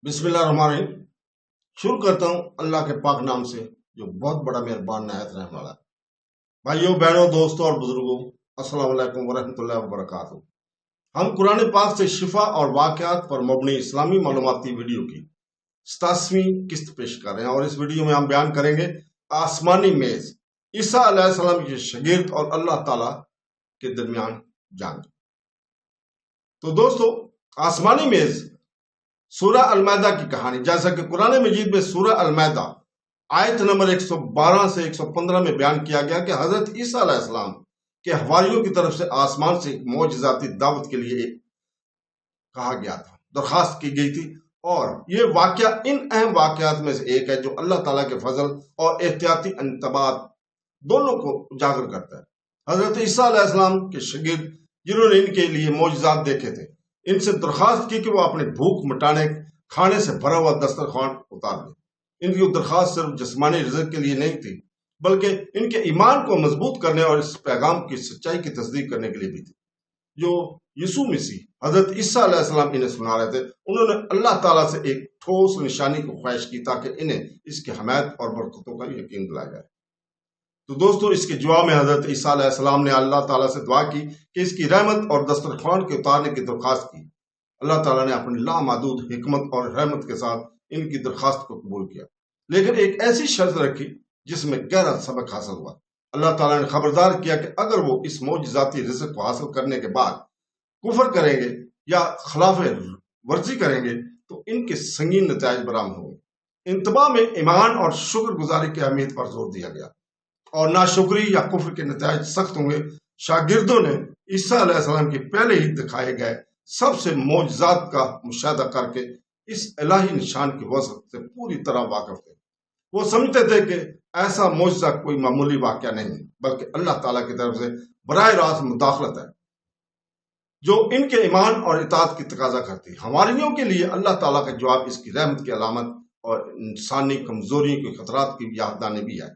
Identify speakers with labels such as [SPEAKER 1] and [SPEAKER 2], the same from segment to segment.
[SPEAKER 1] बिस्मिल्लाहिर्रहमानिर्रहीम। शुरू करता हूँ अल्लाह के पाक नाम से जो बहुत बड़ा मेहरबान नहायत रहने वाला है। भाइयों बहनों दोस्तों और बुजुर्गों, अस्सलाम वालेकुम वरहमतुल्लाहि वबरकातुहू। हम कुरान पाक से शिफा और वाक़यात पर मबनी इस्लामी मालूमाती वीडियो की 87वीं किस्त पेश कर रहे हैं और इस वीडियो में हम बयान करेंगे आसमानी मेज, ईसा अलैहिस्सलाम के शागिर्द और अल्लाह ताला के दरमियान जंग। तो दोस्तों, आसमानी मेज सूरह अल-माइदा की कहानी, जैसा कि कुरान मजीद में सूरह अल-माइदा आयत नंबर 112 से 115 में बयान किया गया कि हजरत ईसा अलैहिस्सलाम के हवारियों की तरफ से आसमान से एक मौजज़ाती दावत के लिए कहा गया था, दरखास्त की गई थी। और ये वाकया इन अहम वाकयात में से एक है जो अल्लाह ताला के फजल और एहतियाती इंतबात दोनों को उजागर करता है। हजरत ईसा अलैहिस्सलाम के शागिर्द जिन्होंने इनके लिए मौजज़ात देखे थे, इनसे दरखास्त की कि वो अपने भूख मिटाने खाने से भरा हुआ दस्तरखान उतार दें। इनकी दरखास्त सिर्फ जिस्मानी रिज़्क़ के लिए नहीं थी, बल्कि इनके ईमान को मजबूत करने और इस पैगाम की सच्चाई की तस्दीक करने के लिए भी थी जो यीशु मसीह हजरत ईसा अलैहिस्सलाम इन्हें सुना रहे थे। उन्होंने अल्लाह ताला से एक ठोस निशानी को ख्वाहिश की ताकि इन्हें इसकी हमायत और बरकतों का यकीन दिलाया जाए। तो दोस्तों, इसके जवाब में हजरत ईसा अलैहिस्सलाम ने अल्लाह ताला से दुआ की कि इसकी रहमत और दस्तरखान के उतारने की दरख्वास्त की। अल्लाह ताला ने अपनी लामहदूद हिकमत और रहमत के साथ इनकी दरख्वास्त को कबूल किया, लेकिन एक ऐसी शर्त रखी जिसमें गहरा सबक हासिल हुआ। अल्लाह ताला ने खबरदार किया कि अगर वो इस मौजज़ाती रिज़्क़ को हासिल करने के बाद कुफर करेंगे या खिलाफ वर्जी करेंगे तो इनके संगीन नताइज बरामद होंगे। इंतबा में ईमान और शुक्रगुजारी की अहमियत पर जोर दिया गया और नाशुक्री या कुफ्र के नताइज सख्त होंगे। शागिर्दों ने ईसा अलैहिस्सलाम के पहले ही दिखाए गए सबसे मौजज़ात का मुशाहिदा करके इस इलाही निशान की वजह से पूरी तरह वाकिफ थे। वो समझते थे कि ऐसा मौजज़ा कोई मामूली वाक़या नहीं, बल्कि अल्लाह ताला की तरफ से बराह रास्त मुदाखलत है जो इनके ईमान और इताअत की तकाजा करती। हवारियों के लिए अल्लाह ताला का जवाब इसकी रहमत की अलामत और इंसानी कमजोरियों के खतरात की याददानी भी है।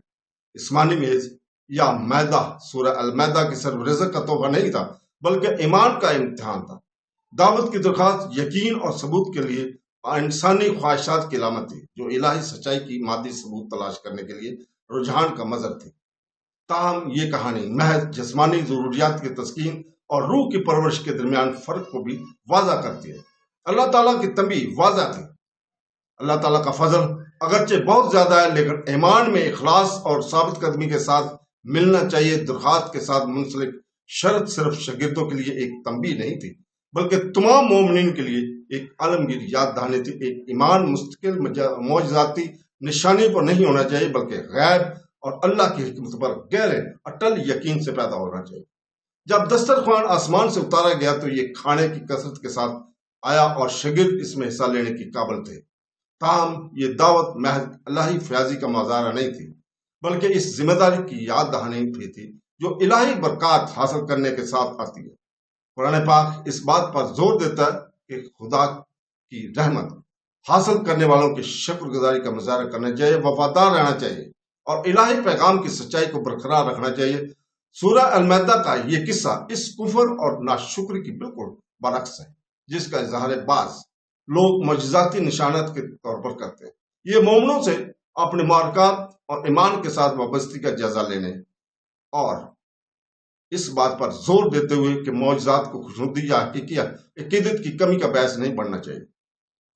[SPEAKER 1] आसमानी मेज या मैदा सूरह अल-माइदा की सिर्फ रिज़्क़ का तोहफा नहीं था, बल्कि ईमान का इम्तिहान था। दावत की दरख्वास्त यकीन और सबूत के लिए इंसानी ख्वाहिशात की अलामत थी जो इलाही सच्चाई की मादी सबूत तलाश करने के लिए रुझान का मजर थी। ताहम ये कहानी महज जिस्मानी ज़रूरियात की तस्कीन और रूह की परवरिश के दरमियान फ़र्क को भी वाज़ा करती है। अल्लाह ताला की तंबीह वाज़ा थी। अल्लाह ताला का फजल अगरचे बहुत ज्यादा है, लेकिन ईमान में इखलास और साबित कदमी के साथ मिलना चाहिए। दरख्वास्त के साथ मुंसलिक शर्त सिर्फ शागिर्दों के लिए एक तंबीह नहीं थी, बल्कि तमाम मोमिनीन के लिए एक आलमगीर याद दहानी थी। एक ईमान मुस्तकिल मौजज़ाती निशानी पर नहीं होना चाहिए, बल्कि गैब और अल्लाह की हिकमत पर गहरे अटल यकीन से पैदा होना चाहिए। जब दस्तरखान आसमान से उतारा गया तो ये खाने की कसरत के साथ आया और शागिर्द इसमें हिस्सा लेने की काबिल थे। ताहम ये दावत महज इलाही फयाजी का मुजाहरा नहीं थी, बल्कि इस जिम्मेदारी की याद दहानी भी थी जो इलाही बरकत हासिल करने के साथ आती है। कुरान पाक इस बात पर जोर देता है कि खुदा की रहमत हासिल करने वालों की शुक्रगुजारी का मुजाहरा करना चाहिए, वफादार रहना चाहिए और इलाही पैगाम की सच्चाई को बरकरार रखना चाहिए। सूरह अल-माइदा का ये किस्सा इस कुफर और नाशुक्री की बिल्कुल बरक्स है, जिसका इज़हार बाज़ लोग मौजज़ाती निशानात के तौर पर करते हैं। ये मोमिनों से अपने मारकात और ईमान के साथ वाबस्ती का जायजा लेने और इस बात पर जोर देते हुए कि मौजज़ात को खुशनुदी या अकीदत की कमी का बहस नहीं बढ़ना चाहिए।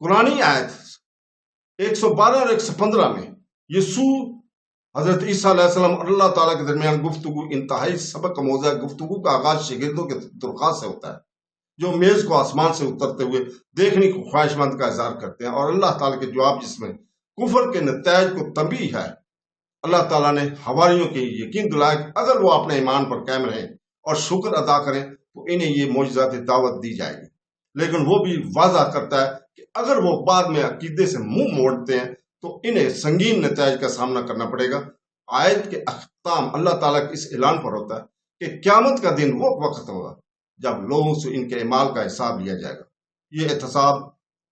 [SPEAKER 1] कुरानी आयत 112 और 115 में यीशु हजरत ईसा अलैहिस्सलाम और अल्लाह ताला के दरमियान गुफ्तगू इंतहाई सबक मौज़ा गुफ्तगू का आगाज शागिर्दों के दरख्वास्त से होता है जो मेज को आसमान से उतरते हुए देखने को ख्वाहिशमंद का इज़हार करते हैं, और अल्लाह ताला के जवाब जिसमें कुफर के नताइज को तंबीह है। अल्लाह ताला ने हवारियों के यकीन दिलाया कि अगर वो अपने ईमान पर कायम रहें और शुक्र अदा करें तो इन्हें ये मौजज़ाती दावत दी जाएगी, लेकिन वो भी वाज़ा करता है कि अगर वो बाद में अकीदे से मुंह मोड़ते हैं तो इन्हें संगीन नताइज का सामना करना पड़ेगा। आयत के अख्ताम अल्लाह ताला के इस ऐलान पर होता है कि क़यामत का दिन वो वक्त होगा जब लोगों से इनके अमाल का हिसाब लिया जाएगा। ये एहतसाब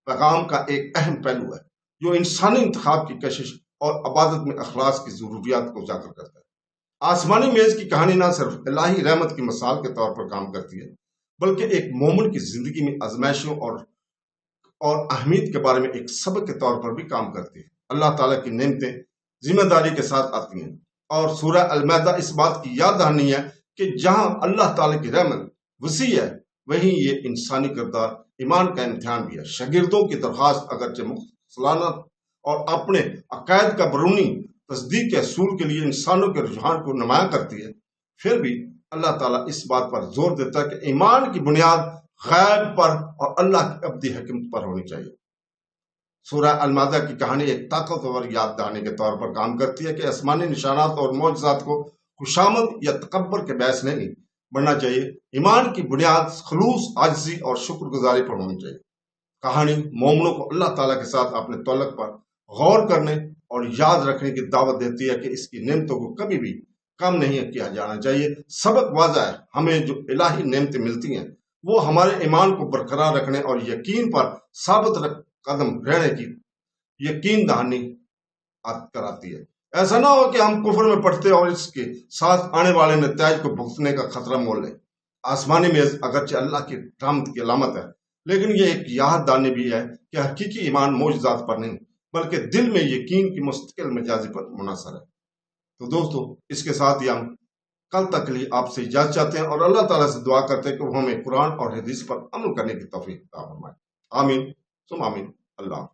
[SPEAKER 1] पैगाम का एक अहम पहलू है जो इंसानी इंतखाब की कशिश और अबादत में अखलास की ज़रूरियात को उजागर करता है। आसमानी मेज की कहानी ना सिर्फ इलाही रहमत की मिसाल के तौर पर काम करती है, बल्कि एक मोमिन की जिंदगी में आजमाइशों और اور اہمیت کے بارے میں ایک سبق کے طور پر بھی کام کرتی ہے۔ اللہ تعالیٰ کی نعمتیں ذمہ داری کے ساتھ آتی ہیں، اور سورہ المائدہ اس بات کی یاد دہانی ہے کہ جہاں اللہ تعالیٰ کی رحمت وسیع ہے، وہیں یہ انسانی کردار ایمان کا امتحان بھی ہے۔ شاگردوں کی درخواست اگرچہ مختصرانہ اور اپنے عقائد کا برونی تصدیق کے اصول کے لیے انسانوں کے رجحان کو نمایاں کرتی ہے، پھر بھی اللہ تعالیٰ اس بات پر زور دیتا ہے کہ ایمان کی بنیاد غیب پر اور اللہ کی ابدی حکمت پر ہونی چاہیے۔ سورہ المائدہ کی کہانی ایک طاقتور یاد دہانی کے طور پر کام کرتی ہے کہ آسمانی نشانات اور معجزات کو خوشامد یا تکبر کے باعث نہیں بننا چاہیے۔ ایمان کی بنیاد خلوص، عاجزی اور شکر گزاری پر ہونی چاہیے۔ کہانی مومنوں کو اللہ تعالیٰ کے ساتھ اپنے تعلق پر غور کرنے اور یاد رکھنے کی دعوت دیتی ہے کہ اس کی نعمتوں کو کبھی بھی کم نہیں کیا جانا چاہیے۔ سبق واضح ہے، ہمیں جو الہی نعمتیں ملتی ہیں وہ ہمارے ایمان کو برقرار رکھنے اور یقین پر ثابت قدم رہنے کی یقین دہانی کراتی ہے۔ ایسا نہ ہو کہ ہم کفر میں پڑتے اور اس کے ساتھ آنے والے نتائج کو بھگتنے کا خطرہ مول لیں۔ آسمانی میز اگرچہ اللہ کی رحمت کی علامت ہے، لیکن یہ ایک یاد دہانی بھی ہے کہ حقیقی ایمان معجزات پر نہیں بلکہ دل میں یقین کی مستقل مزاجی پر منحصر ہے۔ تو دوستو، اس کے ساتھ ہی ہم کل تک کے لیے آپ سے اجازت چاہتے ہیں اور اللہ تعالیٰ سے دعا کرتے ہیں کہ وہ ہمیں قرآن اور حدیث پر عمل کرنے کی توفیق عطا فرمائے۔ آمین ثم آمین۔ اللہ